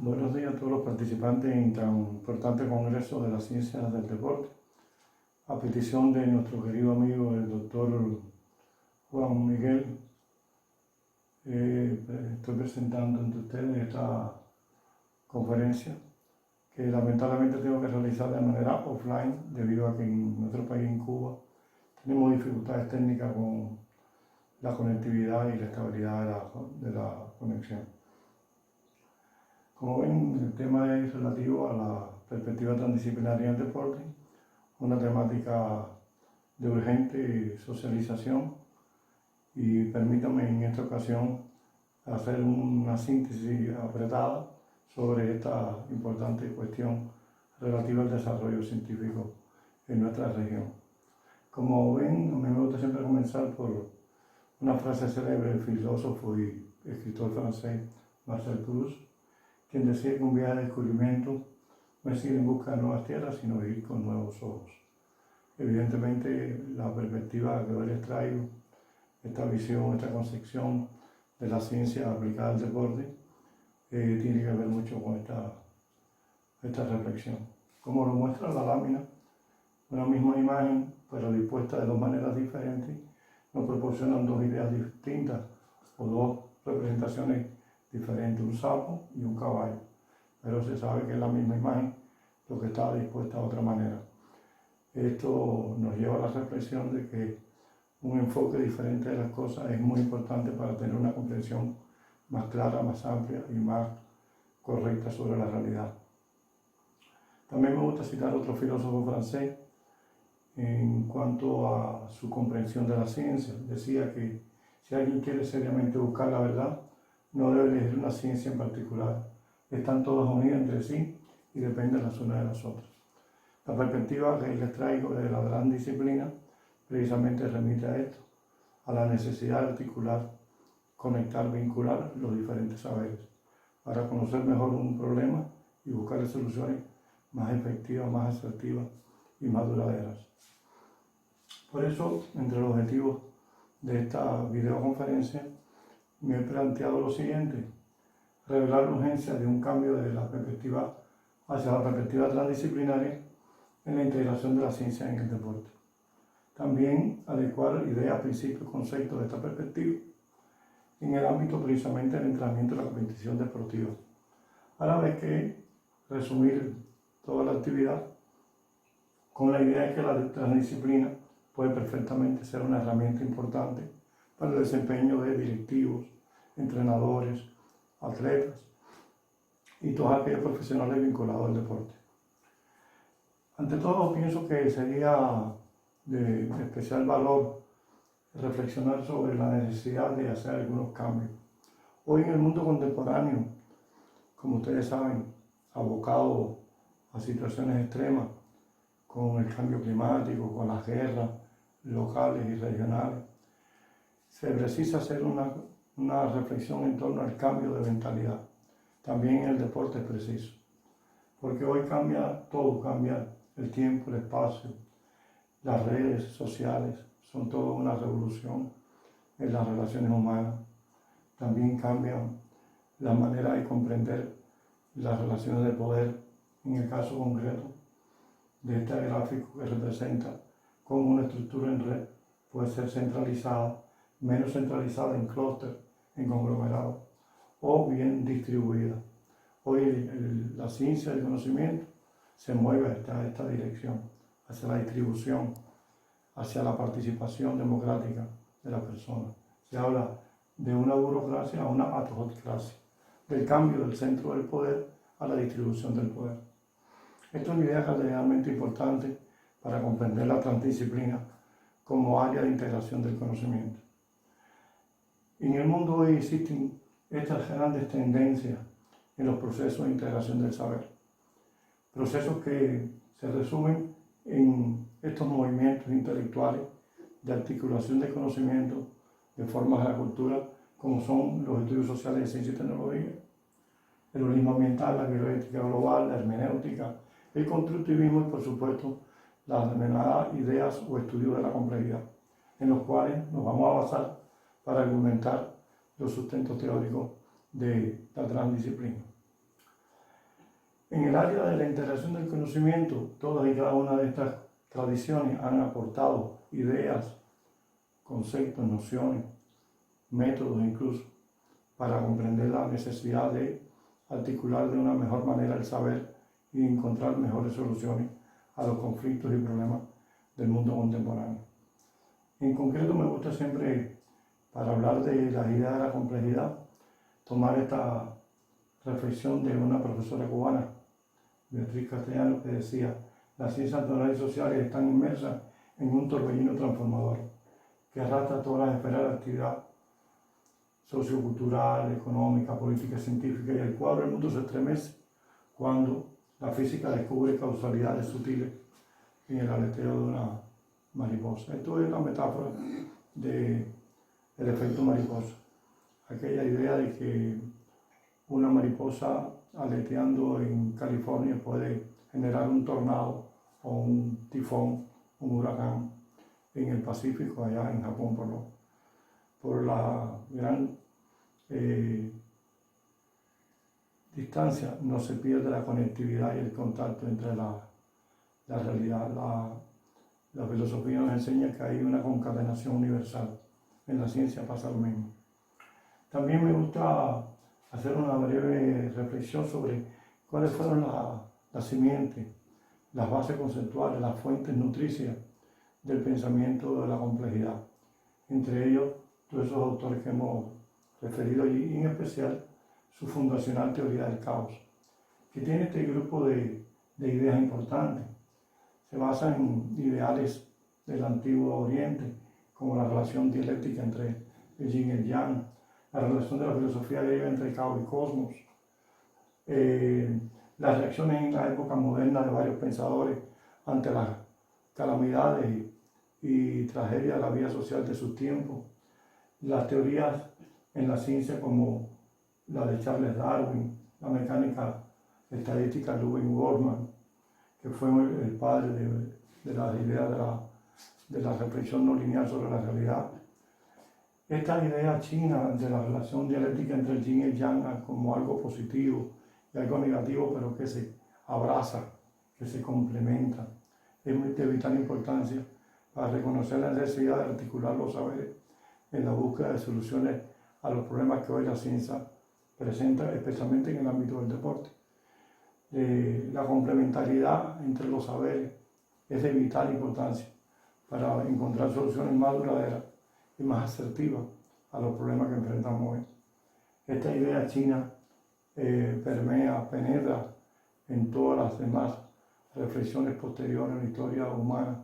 Buenos días a todos los participantes en tan importante Congreso de las Ciencias del Deporte. A petición de nuestro querido amigo, el doctor Juan Miguel, estoy presentando ante ustedes esta conferencia que lamentablemente tengo que realizar de manera offline debido a que en nuestro país, en Cuba, tenemos dificultades técnicas con la conectividad y la estabilidad de la conexión. Como ven, el tema es relativo a la perspectiva transdisciplinaria del deporte, una temática de urgente socialización, y permítanme en esta ocasión hacer una síntesis apretada sobre esta importante cuestión relativa al desarrollo científico en nuestra región. Como ven, a mí me gusta siempre comenzar por una frase célebre del filósofo y escritor francés Marcel Proust, quien decía que un viaje de descubrimiento no es ir en busca de nuevas tierras, sino ir con nuevos ojos. Evidentemente, la perspectiva que hoy les traigo, esta visión, esta concepción de la ciencia aplicada al deporte, tiene que ver mucho con esta reflexión. Como lo muestra la lámina, una misma imagen, pero dispuesta de dos maneras diferentes, nos proporcionan dos ideas distintas o dos representaciones diferentes, un sapo y un caballo, pero se sabe que es la misma imagen, lo que está dispuesta de otra manera. Esto nos lleva a la reflexión de que un enfoque diferente de las cosas es muy importante para tener una comprensión más clara, más amplia y más correcta sobre la realidad. También me gusta citar a otro filósofo francés en cuanto a su comprensión de la ciencia. Decía que si alguien quiere seriamente buscar la verdad, no debe elegir una ciencia en particular. Están todas unidas entre sí y dependen las unas de las otras. La perspectiva que les traigo de la gran disciplina precisamente remite a esto, a la necesidad de articular, conectar, vincular los diferentes saberes para conocer mejor un problema y buscar soluciones más efectivas, más asertivas y más duraderas. Por eso, entre los objetivos de esta videoconferencia, me he planteado lo siguiente: revelar la urgencia de un cambio de la perspectiva hacia la perspectiva transdisciplinaria en la integración de la ciencia en el deporte. También adecuar ideas, principios, conceptos de esta perspectiva en el ámbito precisamente del entrenamiento de la competición deportiva, a la vez que resumir toda la actividad con la idea de que la transdisciplina puede perfectamente ser una herramienta importante para el desempeño de directivos, entrenadores, atletas y todos aquellos profesionales vinculados al deporte. Ante todo, pienso que sería de especial valor reflexionar sobre la necesidad de hacer algunos cambios. Hoy en el mundo contemporáneo, como ustedes saben, abocado a situaciones extremas, con el cambio climático, con las guerras locales y regionales, se precisa hacer una reflexión en torno al cambio de mentalidad. También en el deporte es preciso, porque hoy cambia todo, cambia el tiempo, el espacio, las redes sociales, son toda una revolución en las relaciones humanas. También cambian la manera de comprender las relaciones de poder, en el caso concreto de este gráfico que representa cómo una estructura en red puede ser centralizada, menos centralizada en clúster, en conglomerados, o bien distribuida. Hoy la ciencia del conocimiento se mueve hacia esta dirección, hacia la distribución, hacia la participación democrática de la persona. Se habla de una burocracia a una autocracia, del cambio del centro del poder a la distribución del poder. Esto es una idea realmente importante para comprender la transdisciplina como área de integración del conocimiento. En el mundo hoy existen estas grandes tendencias en los procesos de integración del saber, procesos que se resumen en estos movimientos intelectuales de articulación de conocimiento de formas de la cultura, como son los estudios sociales de ciencia y tecnología, el holismo ambiental, la bioética global, la hermenéutica, el constructivismo y, por supuesto, las denominadas ideas o estudios de la complejidad, en los cuales nos vamos a basar para argumentar los sustentos teóricos de la transdisciplina. En el área de la integración del conocimiento, todas y cada una de estas tradiciones han aportado ideas, conceptos, nociones, métodos incluso, para comprender la necesidad de articular de una mejor manera el saber y encontrar mejores soluciones a los conflictos y problemas del mundo contemporáneo. En concreto, me gusta siempre, para hablar de las ideas de la complejidad, tomar esta reflexión de una profesora cubana, Beatriz Castellano, que decía: las ciencias naturales y sociales están inmersas en un torbellino transformador que arrastra todas las esferas de actividad sociocultural, económica, política, científica, y el cuadro del mundo se estremece cuando la física descubre causalidades sutiles en el aleteo de una mariposa. Esto es la metáfora del efecto mariposa, aquella idea de que una mariposa aleteando en California puede generar un tornado o un tifón, un huracán en el Pacífico, allá en Japón, por la gran distancia. No se pierde la conectividad y el contacto entre la realidad. La filosofía nos enseña que hay una concatenación universal. En la ciencia pasa lo mismo. También me gusta hacer una breve reflexión sobre cuáles fueron las simientes, las bases conceptuales, las fuentes nutricias del pensamiento de la complejidad. Entre ellos, todos esos autores que hemos referido allí, y en especial su fundacional teoría del caos, que tiene este grupo de ideas importantes. Se basa en ideales del antiguo Oriente, como la relación dialéctica entre el yin y el yang, la relación de la filosofía griega entre caos y cosmos, las reacciones en la época moderna de varios pensadores ante las calamidades y tragedias de la vida social de sus tiempos, las teorías en la ciencia como la de Charles Darwin, la mecánica estadística de Ludwig Boltzmann, que fue el padre de las ideas de la reflexión no lineal sobre la realidad. Esta idea china de la relación dialéctica entre el yin y el yang como algo positivo y algo negativo, pero que se abraza, que se complementa, es de vital importancia para reconocer la necesidad de articular los saberes en la búsqueda de soluciones a los problemas que hoy la ciencia presenta, especialmente en el ámbito del deporte. La complementariedad entre los saberes es de vital importancia para encontrar soluciones más duraderas y más asertivas a los problemas que enfrentamos hoy. Esta idea china penetra en todas las demás reflexiones posteriores en la historia humana,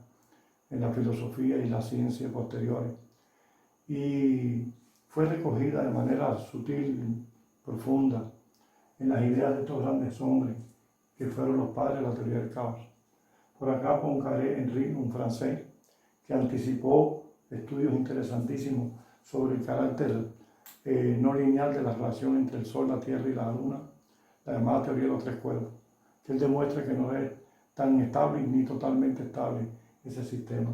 en la filosofía y la ciencia posteriores, y fue recogida de manera sutil, profunda, en las ideas de estos grandes hombres que fueron los padres de la teoría del caos. Por acá Poincaré, un francés, que anticipó estudios interesantísimos sobre el carácter no lineal de la relación entre el Sol, la Tierra y la Luna, la llamada teoría de los tres cuerpos, que él demuestra que no es tan estable ni totalmente estable ese sistema.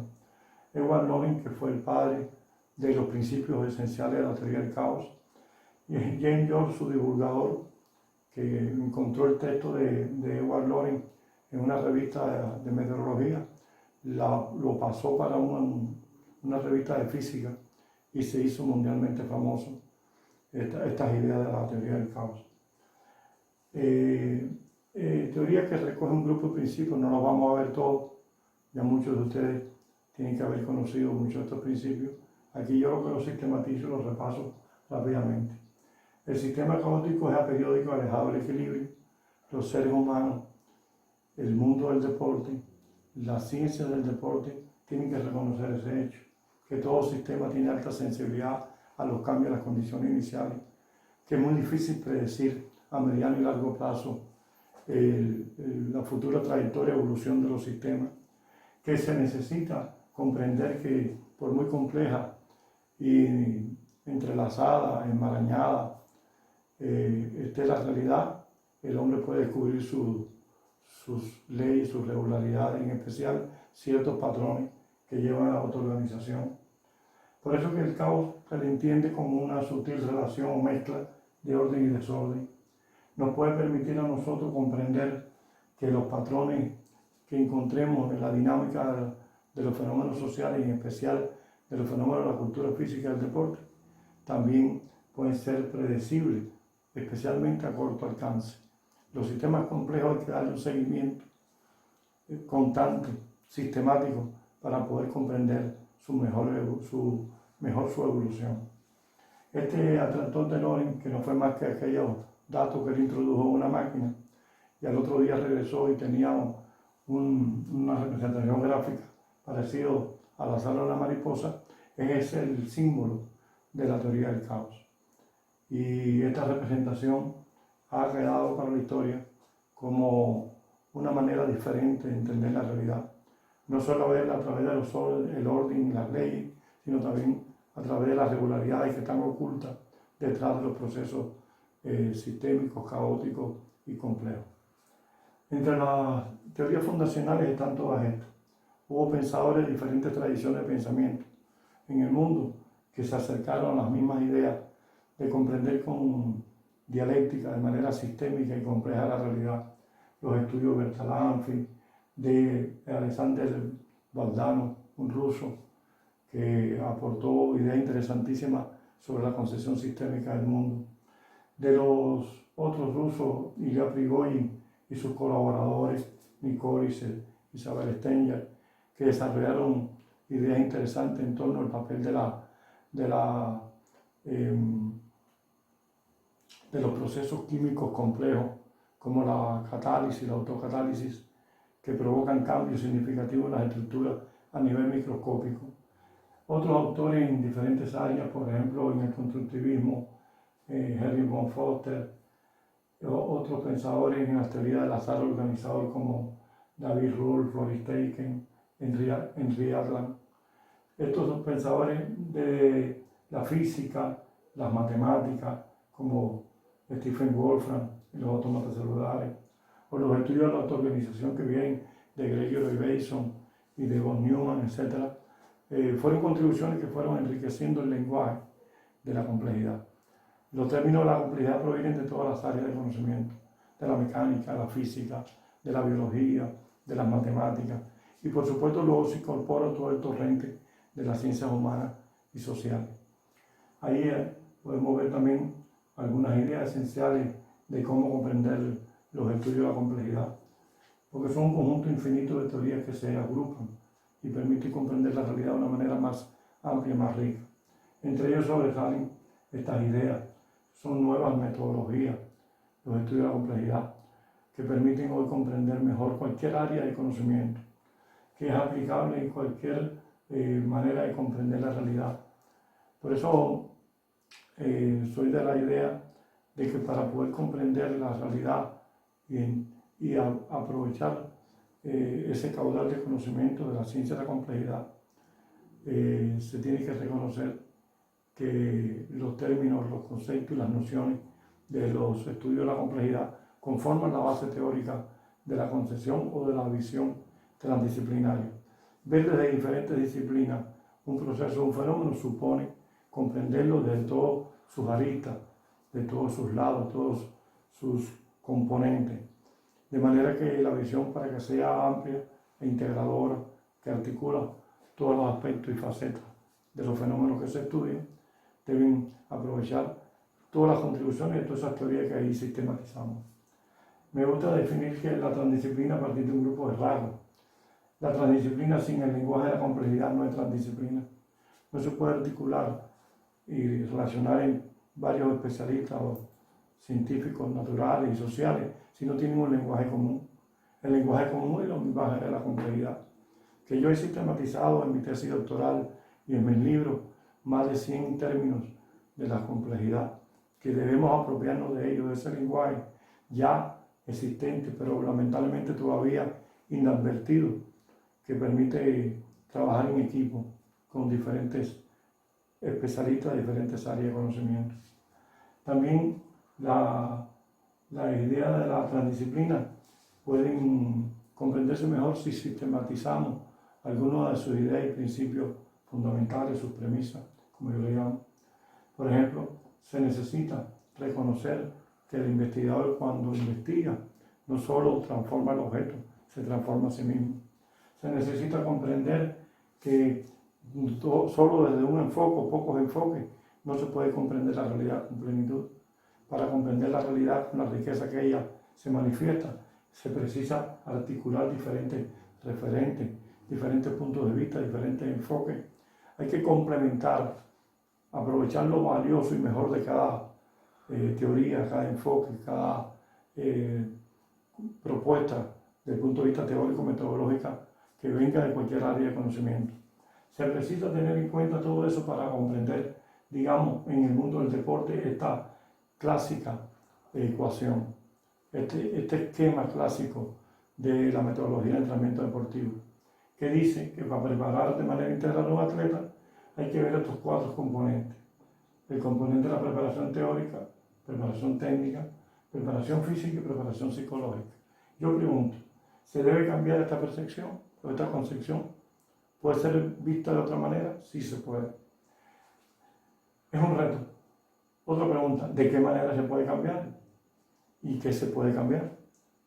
Edward Lorenz, que fue el padre de los principios esenciales de la teoría del caos, y James Joyce, su divulgador, que encontró el texto de Edward Lorenz en una revista de meteorología, lo pasó para una revista de física y se hizo mundialmente famoso estas ideas de la teoría del caos. Teoría que recoge un grupo de principios, no los vamos a ver todos, ya muchos de ustedes tienen que haber conocido muchos de estos principios. Aquí yo lo que los sistematizo y los repaso rápidamente. El sistema caótico es aperiódico, alejado del equilibrio. Los seres humanos, el mundo del deporte, las ciencias del deporte tienen que reconocer ese hecho, que todo sistema tiene alta sensibilidad a los cambios de las condiciones iniciales, que es muy difícil predecir a mediano y largo plazo la futura trayectoria de evolución de los sistemas, que se necesita comprender que por muy compleja y entrelazada, enmarañada esté la realidad, el hombre puede descubrir sus leyes, sus regularidades, en especial ciertos patrones que llevan a la autoorganización. Por eso que el caos se le entiende como una sutil relación o mezcla de orden y desorden. nos puede permitir a nosotros comprender que los patrones que encontremos en la dinámica de los fenómenos sociales, y en especial de los fenómenos de la cultura física y del deporte, también pueden ser predecibles, especialmente a corto alcance. Los sistemas complejos hay que darle un seguimiento constante, sistemático, para poder comprender su evolución. Este atractor de Lorentz, que no fue más que aquellos datos que él introdujo en una máquina, y al otro día regresó y tenía una representación gráfica parecido a la sala de la mariposa, es el símbolo de la teoría del caos. Y esta representación ha quedado para la historia como una manera diferente de entender la realidad. No solo verla a través del orden y las leyes, sino también a través de las regularidades que están ocultas detrás de los procesos sistémicos, caóticos y complejos. Entre las teorías fundacionales están todas estas. Hubo pensadores de diferentes tradiciones de pensamiento en el mundo que se acercaron a las mismas ideas de comprender con dialéctica, de manera sistémica y compleja la realidad. Los estudios de Bertalanffy, de Alexander Bogdanov, un ruso que aportó ideas interesantísimas sobre la concepción sistémica del mundo. De los otros rusos, Ilya Prigogine y sus colaboradores, Nikolai, Isabel Stenger, que desarrollaron ideas interesantes en torno al papel de los procesos químicos complejos, como la catálisis y la autocatálisis, que provocan cambios significativos en las estructuras a nivel microscópico. Otros autores en diferentes áreas, por ejemplo, en el constructivismo, Henry von Foster, otros pensadores en la teoría del azar organizador como David Ruhl, Floris Steichen, Henry Adlam. Estos pensadores de la física, las matemáticas, como Stephen Wolfram y los autómatas celulares, o los estudios de la autoorganización que vienen de Gregory Bateson y de von Neumann, etc., fueron contribuciones que fueron enriqueciendo el lenguaje de la complejidad. Los términos de la complejidad provienen de todas las áreas del conocimiento, de la mecánica, la física, de la biología, de las matemáticas, y por supuesto luego se incorpora todo el torrente de las ciencias humanas y sociales. Ahí podemos ver también algunas ideas esenciales de cómo comprender los estudios de la complejidad, porque son un conjunto infinito de teorías que se agrupan y permiten comprender la realidad de una manera más amplia y más rica. Entre ellos sobresalen estas ideas, son nuevas metodologías, los estudios de la complejidad, que permiten hoy comprender mejor cualquier área de conocimiento, que es aplicable en cualquier manera de comprender la realidad. Por eso soy de la idea de que para poder comprender la realidad y aprovechar ese caudal de conocimiento de la ciencia de la complejidad, se tiene que reconocer que los términos, los conceptos y las nociones de los estudios de la complejidad conforman la base teórica de la concepción o de la visión transdisciplinaria. Ver desde diferentes disciplinas un proceso, un fenómeno, supone comprenderlo desde todas sus aristas, de todos sus lados, todos sus componentes. De manera que la visión, para que sea amplia e integradora, que articula todos los aspectos y facetas de los fenómenos que se estudian, deben aprovechar todas las contribuciones de todas esas teorías que ahí sistematizamos. Me gusta definir que la transdisciplina a partir de un grupo de rasgos. La transdisciplina sin el lenguaje de la complejidad no es transdisciplina. No se puede articular y relacionar en varios especialistas o científicos naturales y sociales si no tienen un lenguaje común. El lenguaje común es el lenguaje de la complejidad, que yo he sistematizado en mi tesis doctoral y en mis libros, más de 100 términos de la complejidad, que debemos apropiarnos de ellos, de ese lenguaje ya existente, pero lamentablemente todavía inadvertido, que permite trabajar en equipo con diferentes especialistas de diferentes áreas de conocimiento. También la idea de la transdisciplina pueden comprenderse mejor si sistematizamos algunas de sus ideas y principios fundamentales, sus premisas, como yo le llamo. Por ejemplo, se necesita reconocer que el investigador cuando investiga no solo transforma el objeto, se transforma a sí mismo. Se necesita comprender que solo desde un enfoque o pocos enfoques no se puede comprender la realidad con plenitud. Para comprender la realidad con la riqueza que ella se manifiesta, se precisa articular diferentes referentes, diferentes puntos de vista, diferentes enfoques. Hay que complementar, aprovechar lo valioso y mejor de cada teoría, cada enfoque, cada propuesta desde el punto de vista teórico, metodológica, que venga de cualquier área de conocimiento. Se precisa tener en cuenta todo eso para comprender, digamos, en el mundo del deporte, esta clásica ecuación, este esquema clásico de la metodología de entrenamiento deportivo, que dice que para preparar de manera integral a un atleta hay que ver estos 4 componentes. El componente de la preparación teórica, preparación técnica, preparación física y preparación psicológica. Yo pregunto, ¿se debe cambiar esta percepción o esta concepción? ¿Puede ser vista de otra manera? Sí se puede. Es un reto. Otra pregunta, ¿de qué manera se puede cambiar? ¿Y qué se puede cambiar?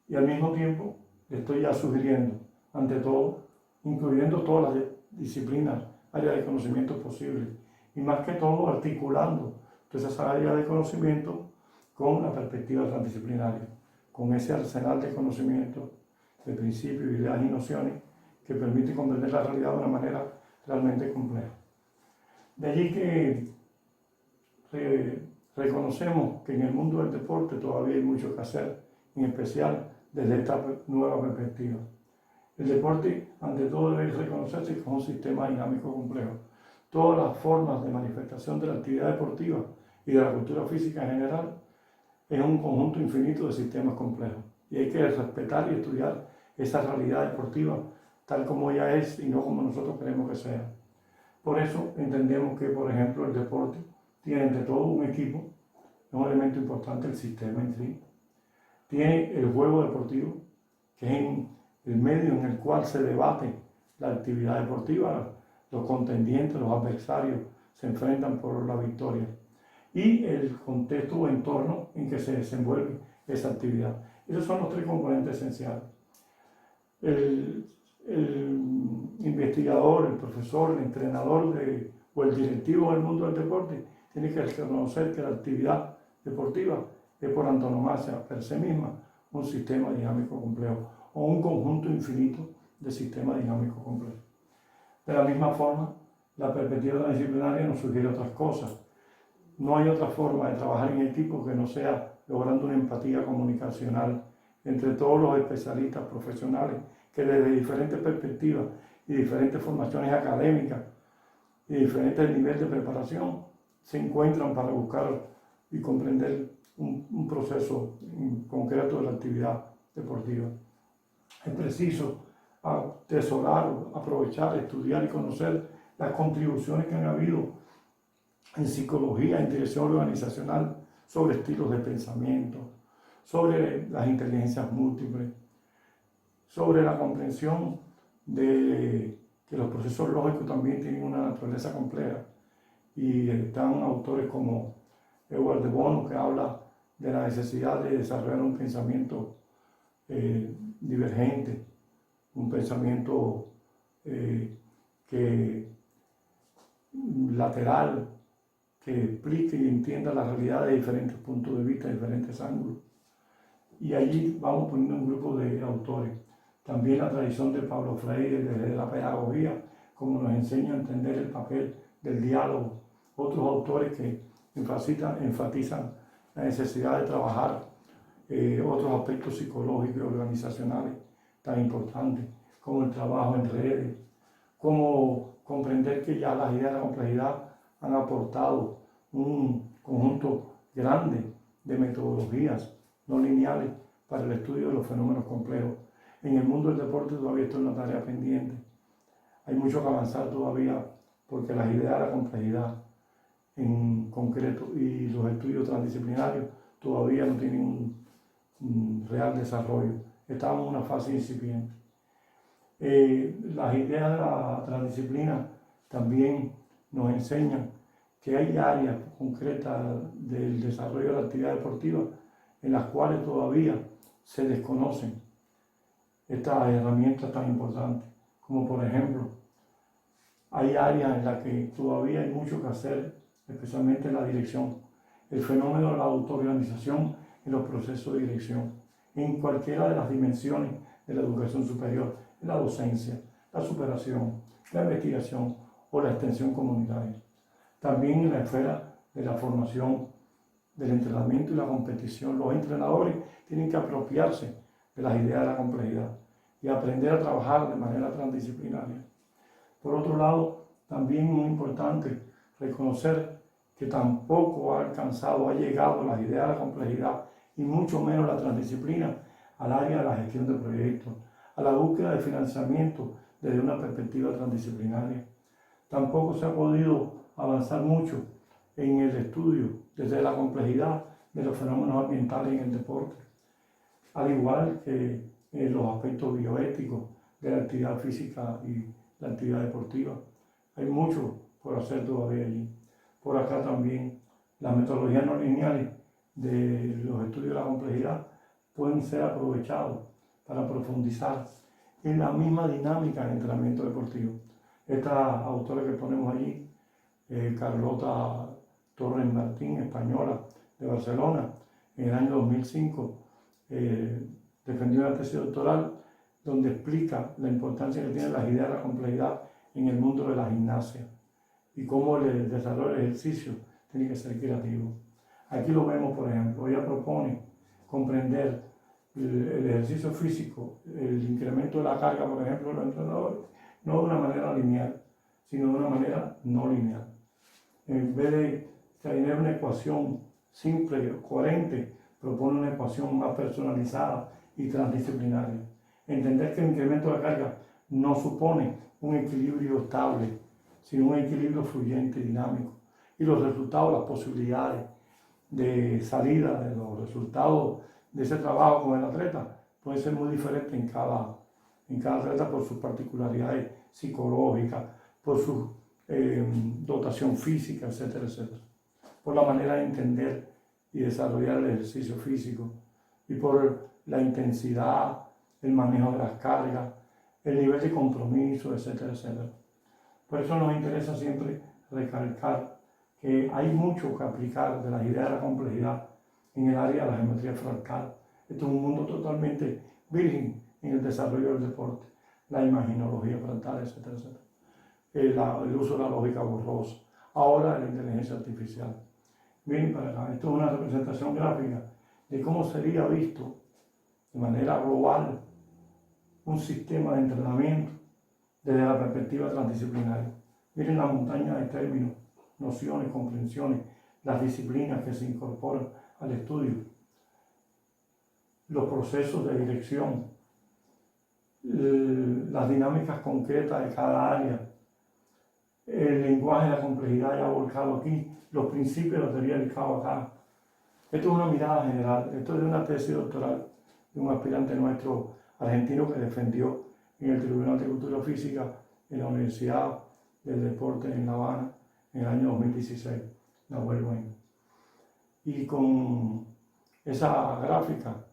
Y al mismo tiempo le estoy ya sugiriendo, ante todo, incluyendo todas las disciplinas, áreas de conocimiento posibles, y más que todo articulando todas esas áreas de conocimiento con la perspectiva transdisciplinaria, con ese arsenal de conocimientos, de principios, ideas y nociones que permite comprender la realidad de una manera realmente compleja. De allí que reconocemos que en el mundo del deporte todavía hay mucho que hacer, en especial desde esta nueva perspectiva. El deporte, ante todo, debe reconocerse que es un sistema dinámico complejo. Todas las formas de manifestación de la actividad deportiva y de la cultura física en general es un conjunto infinito de sistemas complejos. Y hay que respetar y estudiar esa realidad deportiva tal como ella es y no como nosotros queremos que sea. Por eso entendemos que, por ejemplo, el deporte tiene entre todo un equipo, es un elemento importante el sistema en sí. Tiene el juego deportivo, que es el medio en el cual se debate la actividad deportiva, los contendientes, los adversarios se enfrentan por la victoria. Y el contexto o entorno en que se desenvuelve esa actividad. Esos son los 3 componentes esenciales. El investigador, el profesor, el entrenador o el directivo del mundo del deporte tiene que reconocer que la actividad deportiva es por antonomasia, per se misma, un sistema dinámico complejo o un conjunto infinito de sistemas dinámicos complejos. De la misma forma, la perspectiva transdisciplinaria nos sugiere otras cosas. No hay otra forma de trabajar en equipo que no sea logrando una empatía comunicacional entre todos los especialistas profesionales que desde diferentes perspectivas y diferentes formaciones académicas y diferentes niveles de preparación se encuentran para buscar y comprender un proceso concreto de la actividad deportiva. Es preciso atesorar, aprovechar, estudiar y conocer las contribuciones que han habido en psicología, en dirección organizacional, sobre estilos de pensamiento, sobre las inteligencias múltiples, sobre la comprensión de que los procesos lógicos también tienen una naturaleza compleja. Y están autores como Edward de Bono, que habla de la necesidad de desarrollar un pensamiento divergente, un pensamiento lateral, que explique y entienda la realidad de diferentes puntos de vista, de diferentes ángulos. Y allí vamos poniendo un grupo de autores. También la tradición de Pablo Freire, desde la pedagogía, como nos enseña a entender el papel del diálogo. Otros autores que enfatizan la necesidad de trabajar otros aspectos psicológicos y organizacionales tan importantes, como el trabajo en redes, como comprender que ya las ideas de la complejidad han aportado un conjunto grande de metodologías no lineales para el estudio de los fenómenos complejos. En el mundo del deporte todavía esto es una tarea pendiente. Hay mucho que avanzar todavía porque las ideas de la complejidad en concreto y los estudios transdisciplinarios todavía no tienen un real desarrollo. Estamos en una fase incipiente. Las ideas de la transdisciplina también nos enseñan que hay áreas concretas del desarrollo de la actividad deportiva en las cuales todavía se desconocen estas herramientas tan importantes, como por ejemplo, hay áreas en las que todavía hay mucho que hacer, especialmente en la dirección, el fenómeno de la autoorganización en los procesos de dirección, en cualquiera de las dimensiones de la educación superior, en la docencia, la superación, la investigación o la extensión comunitaria. También en la esfera de la formación, del entrenamiento y la competición, los entrenadores tienen que apropiarse de las ideas de la complejidad y aprender a trabajar de manera transdisciplinaria. Por otro lado, también es muy importante reconocer que tampoco ha alcanzado, ha llegado las ideas de la complejidad y mucho menos la transdisciplina al área de la gestión de proyectos, a la búsqueda de financiamiento desde una perspectiva transdisciplinaria. Tampoco se ha podido avanzar mucho en el estudio desde la complejidad de los fenómenos ambientales en el deporte, al igual que en los aspectos bioéticos de la actividad física y la actividad deportiva. Hay mucho por hacer todavía allí. Por acá también las metodologías no lineales de los estudios de la complejidad pueden ser aprovechados para profundizar en la misma dinámica de entrenamiento deportivo. Esta autora que ponemos allí, Carlota Torres Martín, española de Barcelona, en el año 2005, defendió una tesis doctoral donde explica la importancia que tienen las ideas de la complejidad en el mundo de la gimnasia y cómo el desarrollo del ejercicio tiene que ser creativo. Aquí lo vemos, por ejemplo, ella propone comprender el ejercicio físico, el incremento de la carga, por ejemplo, de los entrenadores, no de una manera lineal, sino de una manera no lineal. En vez de tener una ecuación simple, coherente, propone una ecuación más personalizada y transdisciplinaria. Entender que el incremento de la carga no supone un equilibrio estable, sino un equilibrio fluyente y dinámico. Y los resultados, las posibilidades de salida de los resultados de ese trabajo con el atleta pueden ser muy diferentes en cada atleta por sus particularidades psicológicas, por su dotación física, etcétera, etcétera. Por la manera de entender y desarrollar el ejercicio físico y por la intensidad, el manejo de las cargas, el nivel de compromiso, etcétera, etcétera. Por eso nos interesa siempre recalcar que hay mucho que aplicar de las ideas de la complejidad en el área de la geometría fractal. Esto es un mundo totalmente virgen en el desarrollo del deporte, la imaginología fractal, etcétera, etcétera. El uso de la lógica borrosa, ahora la inteligencia artificial. Miren para acá, esto es una representación gráfica de cómo sería visto de manera global un sistema de entrenamiento desde la perspectiva transdisciplinaria. Miren la montaña de términos, nociones, comprensiones, las disciplinas que se incorporan al estudio, los procesos de dirección, las dinámicas concretas de cada área, el lenguaje de la complejidad ya volcado aquí, los principios de la teoría del caos acá. Esto es una mirada general, esto es de una tesis doctoral de un aspirante nuestro argentino que defendió en el Tribunal de Cultura Física en la Universidad del Deporte en La Habana en el año 2016, Nahuel Bueno. Y con esa gráfica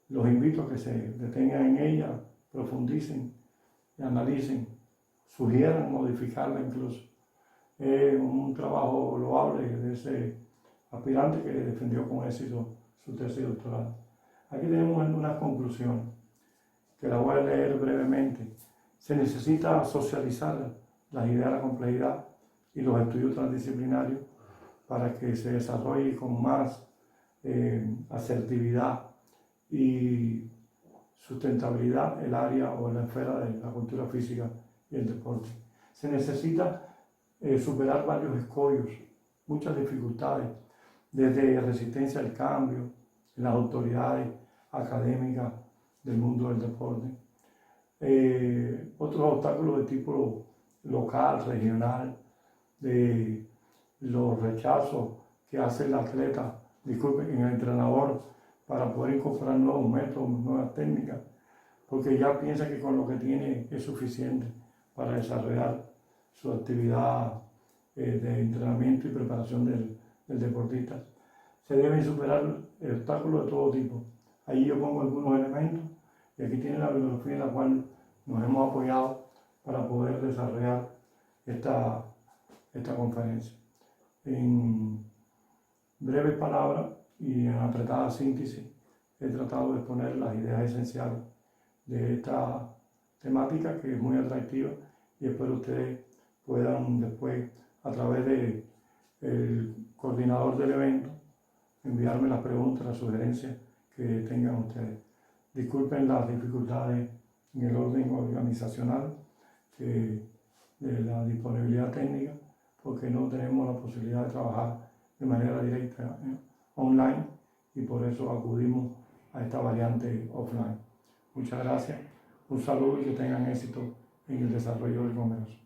los invito a que se detengan en ella, profundicen, analicen, sugieran modificarla incluso. Es un trabajo loable de ese aspirante que defendió con éxito su tesis doctoral. Aquí tenemos unas conclusiones que las voy a leer brevemente. Se necesita socializar las ideas de la complejidad y los estudios transdisciplinarios para que se desarrolle con más asertividad y sustentabilidad el área o la esfera de la cultura física y el deporte. Se necesita superar varios escollos, muchas dificultades, desde resistencia al cambio en las autoridades académicas del mundo del deporte, otros obstáculos de tipo local, regional, de los rechazos que hace el atleta, en el entrenador, para poder incorporar nuevos métodos, nuevas técnicas, porque ya piensa que con lo que tiene es suficiente para desarrollar su actividad de entrenamiento y preparación del deportista. se deben superar obstáculos de todo tipo. Ahí yo pongo algunos elementos y aquí tiene la bibliografía en la cual nos hemos apoyado para poder desarrollar esta conferencia. En breves palabras y en apretada síntesis he tratado de exponer las ideas esenciales de esta temática que es muy atractiva y espero ustedes puedan después a través del coordinador del evento enviarme las preguntas, las sugerencias que tengan ustedes. Disculpen las dificultades en el orden organizacional de la disponibilidad técnica porque no tenemos la posibilidad de trabajar de manera directa online y por eso acudimos a esta variante offline. Muchas gracias, un saludo y que tengan éxito en el desarrollo del Congreso.